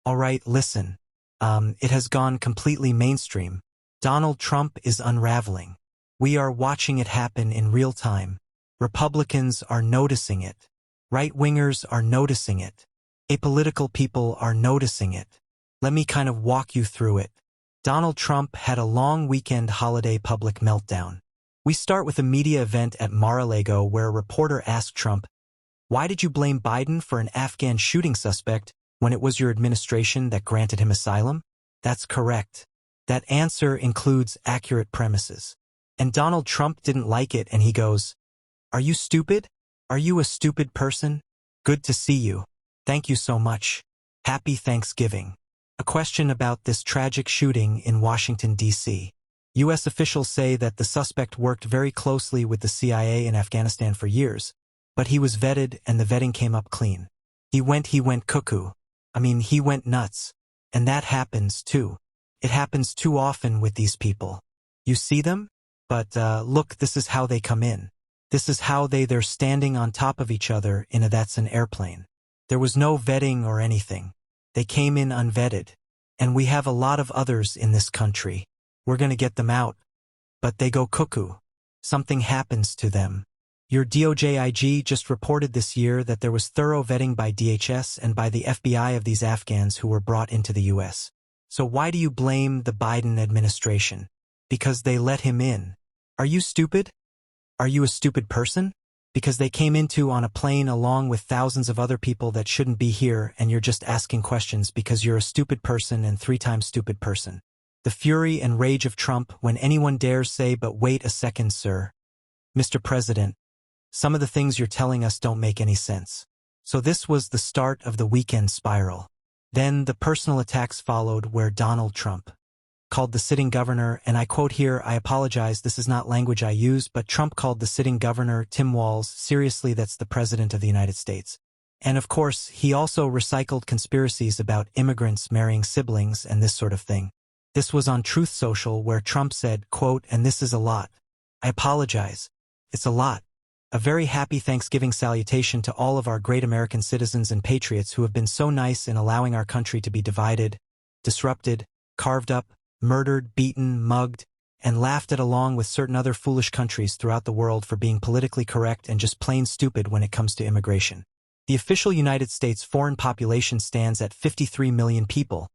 All right, listen. It has gone completely mainstream. Donald Trump is unraveling. We are watching it happen in real time. Republicans are noticing it. Right-wingers are noticing it. Apolitical people are noticing it. Let me kind of walk you through it. Donald Trump had a long weekend holiday public meltdown. We start with a media event at Mar-a-Lago where a reporter asked Trump, "Why did you blame Biden for an Afghan shooting suspect when it was your administration that granted him asylum?" That's correct. That answer includes accurate premises. And Donald Trump didn't like it and he goes, "Are you stupid? Are you a stupid person? Good to see you. Thank you so much. Happy Thanksgiving." A question about this tragic shooting in Washington, D.C. U.S. officials say that the suspect worked very closely with the CIA in Afghanistan for years, but he was vetted and the vetting came up clean. He went cuckoo. He went nuts. And that happens too. It happens too often with these people. You see them? But look, this is how they come in. This is how they're standing on top of each other in that's an airplane. There was no vetting or anything. They came in unvetted. And we have a lot of others in this country. We're gonna get them out. But they go cuckoo. Something happens to them. Your DOJ IG just reported this year that there was thorough vetting by DHS and by the FBI of these Afghans who were brought into the U.S. So why do you blame the Biden administration? Because they let him in. Are you stupid? Are you a stupid person? Because they came into on a plane along with thousands of other people that shouldn't be here and you're just asking questions because you're a stupid person and 3 times stupid person. The fury and rage of Trump when anyone dares say, "But wait a second, sir. Mr. President, some of the things you're telling us don't make any sense." So this was the start of the weekend spiral. Then the personal attacks followed where Donald Trump called the sitting governor, and I quote here, "I apologize, this is not language I use, but Trump called the sitting governor, Tim Walz, seriously, that's the President of the United States." And of course, he also recycled conspiracies about immigrants marrying siblings and this sort of thing. This was on Truth Social where Trump said, quote, "And this is a lot. I apologize. It's a lot. A very happy Thanksgiving salutation to all of our great American citizens and patriots who have been so nice in allowing our country to be divided, disrupted, carved up, murdered, beaten, mugged, and laughed at along with certain other foolish countries throughout the world for being politically correct and just plain stupid when it comes to immigration. The official United States foreign population stands at 53 million people,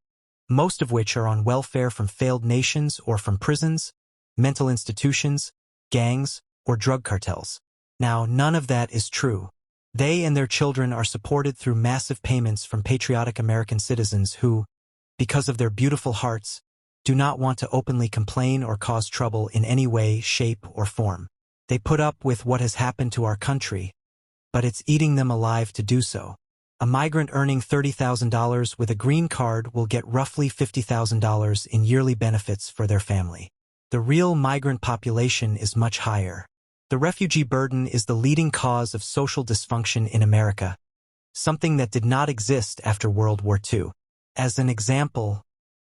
most of which are on welfare from failed nations or from prisons, mental institutions, gangs, or drug cartels. Now, none of that is true. They and their children are supported through massive payments from patriotic American citizens who, because of their beautiful hearts, do not want to openly complain or cause trouble in any way, shape, or form. They put up with what has happened to our country, but it's eating them alive to do so. A migrant earning $30,000 with a green card will get roughly $50,000 in yearly benefits for their family. The real migrant population is much higher. The refugee burden is the leading cause of social dysfunction in America, something that did not exist after World War II. As an example,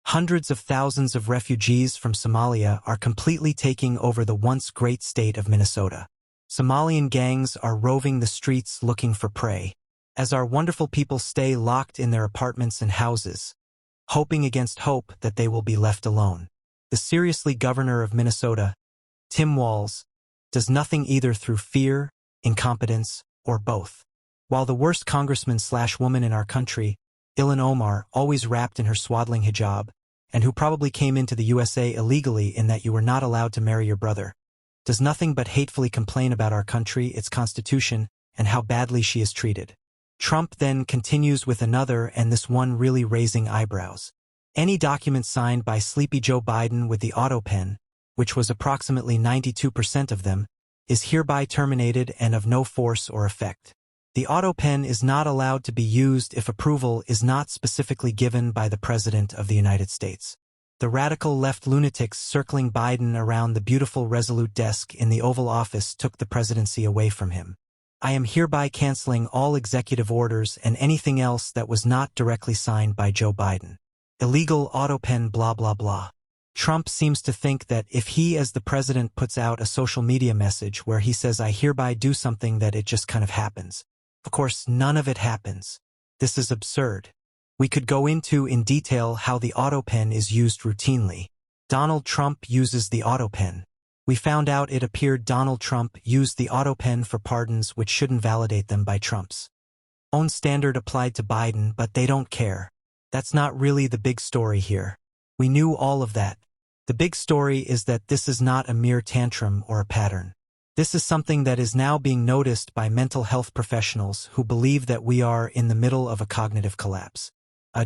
hundreds of thousands of refugees from Somalia are completely taking over the once great state of Minnesota. Somalian gangs are roving the streets looking for prey, as our wonderful people stay locked in their apartments and houses, hoping against hope that they will be left alone. The seriously governor of Minnesota, Tim Walz, does nothing either through fear, incompetence, or both. While the worst congressman/woman in our country, Ilhan Omar, always wrapped in her swaddling hijab, and who probably came into the USA illegally in that you were not allowed to marry your brother, does nothing but hatefully complain about our country, its constitution, and how badly she is treated. Trump then continues with another, and this one really raising eyebrows. Any document signed by Sleepy Joe Biden with the auto pen, which was approximately 92% of them, is hereby terminated and of no force or effect. The auto pen is not allowed to be used if approval is not specifically given by the President of the United States. The radical left lunatics circling Biden around the beautiful Resolute desk in the Oval Office took the presidency away from him. I am hereby canceling all executive orders and anything else that was not directly signed by Joe Biden. Illegal auto pen blah blah blah. Trump seems to think that if he as the president puts out a social media message where he says I hereby do something that it just kind of happens. Of course, none of it happens. This is absurd. We could go into in detail how the autopen is used routinely. Donald Trump uses the autopen. We found out it appeared Donald Trump used the autopen for pardons which shouldn't validate them by Trump's own standard applied to Biden, but they don't care. That's not really the big story here. We knew all of that. The big story is that this is not a mere tantrum or a pattern. This is something that is now being noticed by mental health professionals who believe that we are in the middle of a cognitive collapse.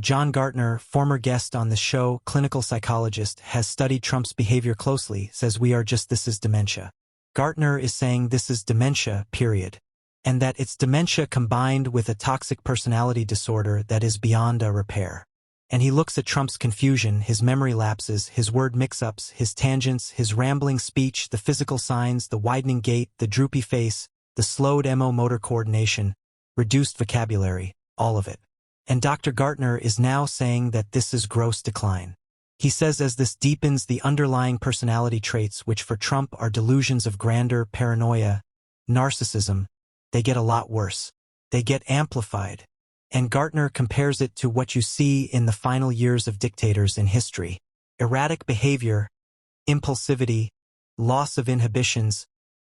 John Gartner, former guest on the show, clinical psychologist, has studied Trump's behavior closely, says this is dementia. Gartner is saying this is dementia, period. And that it's dementia combined with a toxic personality disorder that is beyond a repair. And he looks at Trump's confusion, his memory lapses, his word mix-ups, his tangents, his rambling speech, the physical signs, the widening gait, the droopy face, the slowed motor coordination, reduced vocabulary, all of it. And Dr. Gartner is now saying that this is gross decline. He says as this deepens the underlying personality traits which for Trump are delusions of grandeur, paranoia, narcissism, they get a lot worse. They get amplified. And Gartner compares it to what you see in the final years of dictators in history. Erratic behavior, impulsivity, loss of inhibitions,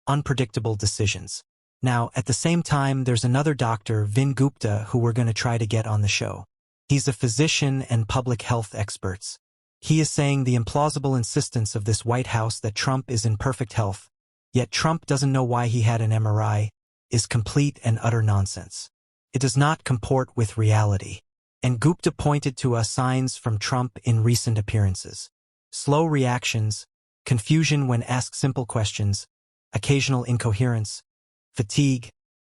unpredictable decisions. Now, at the same time, there's another doctor, Vin Gupta, who we're going to try to get on the show. He's a physician and public health expert. He is saying the implausible insistence of this White House that Trump is in perfect health, yet Trump doesn't know why he had an MRI, is complete and utter nonsense. It does not comport with reality. And Gupta pointed to signs from Trump in recent appearances. Slow reactions, confusion when asked simple questions, occasional incoherence, fatigue,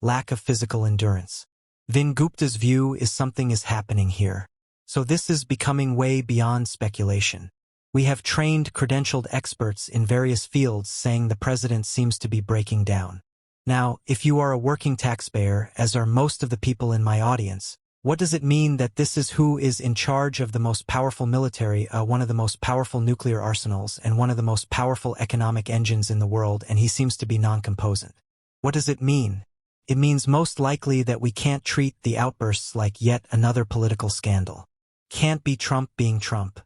lack of physical endurance. Vin Gupta's view is something is happening here. So this is becoming way beyond speculation. We have trained, credentialed experts in various fields saying the president seems to be breaking down. Now, if you are a working taxpayer, as are most of the people in my audience, what does it mean that this is who is in charge of the most powerful military, one of the most powerful nuclear arsenals, and one of the most powerful economic engines in the world, and he seems to be non-composant? What does it mean? It means most likely that we can't treat the outbursts like yet another political scandal. Can't be Trump being Trump.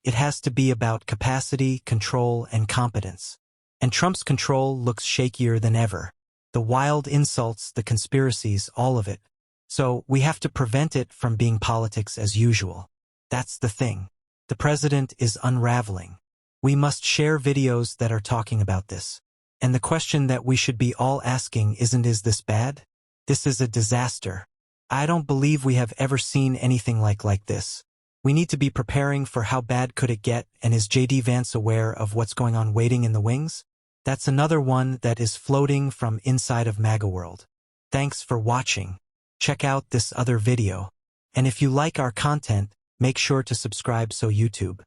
It has to be about capacity, control, and competence. And Trump's control looks shakier than ever. The wild insults, the conspiracies, all of it. So we have to prevent it from being politics as usual. That's the thing. The president is unraveling. We must share videos that are talking about this. And the question that we should be all asking isn't, is this bad? This is a disaster. I don't believe we have ever seen anything like this. We need to be preparing for how bad could it get, and is J.D. Vance aware of what's going on waiting in the wings? That's another one that is floating from inside of MAGA world. Thanks for watching. Check out this other video. And if you like our content, make sure to subscribe so YouTube